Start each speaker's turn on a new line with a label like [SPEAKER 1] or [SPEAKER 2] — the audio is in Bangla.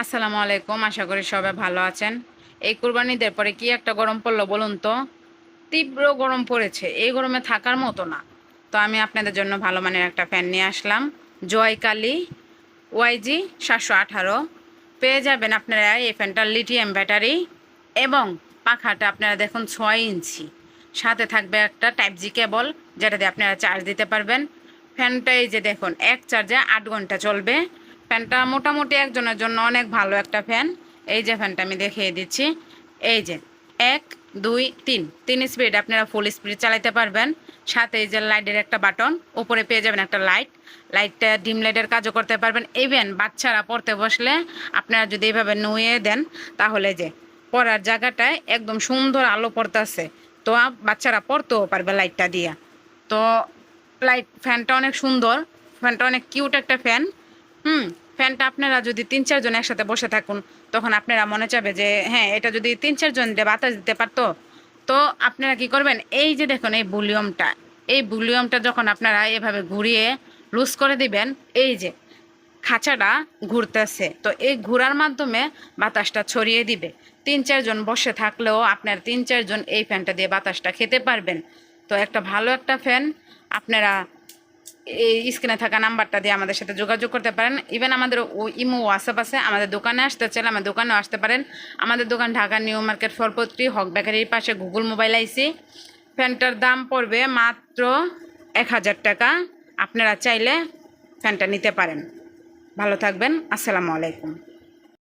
[SPEAKER 1] আসসালামু আলাইকুম। আশা করি সবাই ভালো আছেন। এই কুরবানিদের পরে কি একটা গরম পড়লো বলুন তো। তীব্র গরম পড়েছে, এই গরমে থাকার মতো না। তো আমি আপনাদের জন্য ভালো মানের একটা ফ্যান নিয়ে আসলাম। জয়কালী ওয়াইজি 718 পেয়ে যাবেন আপনারা এই ফ্যানটার লিথিয়াম ব্যাটারি এবং পাখাটা আপনারা দেখুন 6 ইঞ্চি। সাথে থাকবে একটা টাইপ জি কেবল, যেটা দিয়ে আপনারা চার্জ দিতে পারবেন। ফ্যানটা এই যে দেখুন, এক চার্জে 8 ঘন্টা চলবে। ফ্যানটা মোটামুটি একজনের জন্য অনেক ভালো একটা ফ্যান। এই যে ফ্যানটা আমি দেখিয়ে দিচ্ছি। এই যে 1 2 3 স্পিড আপনারা ফুল স্পিড চালাতে পারবেন। সাথে এই যে লাইটের একটা বাটন, উপরে পেয়ে যাবেন একটা লাইটটা ডিম লাইটের কাজও করতে পারবেন। ইভেন বাচ্চারা পড়তে বসলে আপনারা যদি এইভাবে নুয়ে দেন, তাহলে যে পড়ার জায়গাটায় একদম সুন্দর আলো পড়তেছে। তো বাচ্চারা পড়তেও পারবে লাইটটা দিয়া। তো ফ্যানটা অনেক সুন্দর, ফ্যানটা অনেক কিউট একটা ফ্যান। ফ্যানটা আপনারা যদি 3-4 জন একসাথে বসে থাকুন, তখন আপনারা মনে চাবে যে হ্যাঁ, এটা যদি 3-4 জন বাতাস দিতে পারতো। তো আপনারা কি করবেন, এই যে দেখুন এই ভলিউমটা যখন আপনারা এভাবে ঘুরিয়ে লুজ করে দিবেন, এই যে খাঁচাটা ঘুরতেছে, তো এই ঘোরার মাধ্যমে বাতাসটা ছড়িয়ে দিবে। 3-4 জন বসে থাকলেও আপনার 3-4 জন এই ফ্যানটা দিয়ে বাতাসটা খেতে পারবেন। তো একটা ভালো একটা ফ্যান। আপনারা এই স্ক্রিনে থাকা নাম্বারটা দিয়ে আমাদের সাথে যোগাযোগ করতে পারেন। ইভেন আমাদের ইমো হোয়াটসঅ্যাপ আছে। আমাদের দোকানে আসতে চাইলে আমার দোকানেও আসতে পারেন। আমাদের দোকান ঢাকা নিউ মার্কেট ফলপত্রী হক বেকারির পাশে গুগল মোবাইল আইসি। ফ্যানটার দাম পড়বে মাত্র 1000 টাকা। আপনারা চাইলে ফ্যানটা নিতে পারেন। ভালো থাকবেন। আসসালামু আলাইকুম।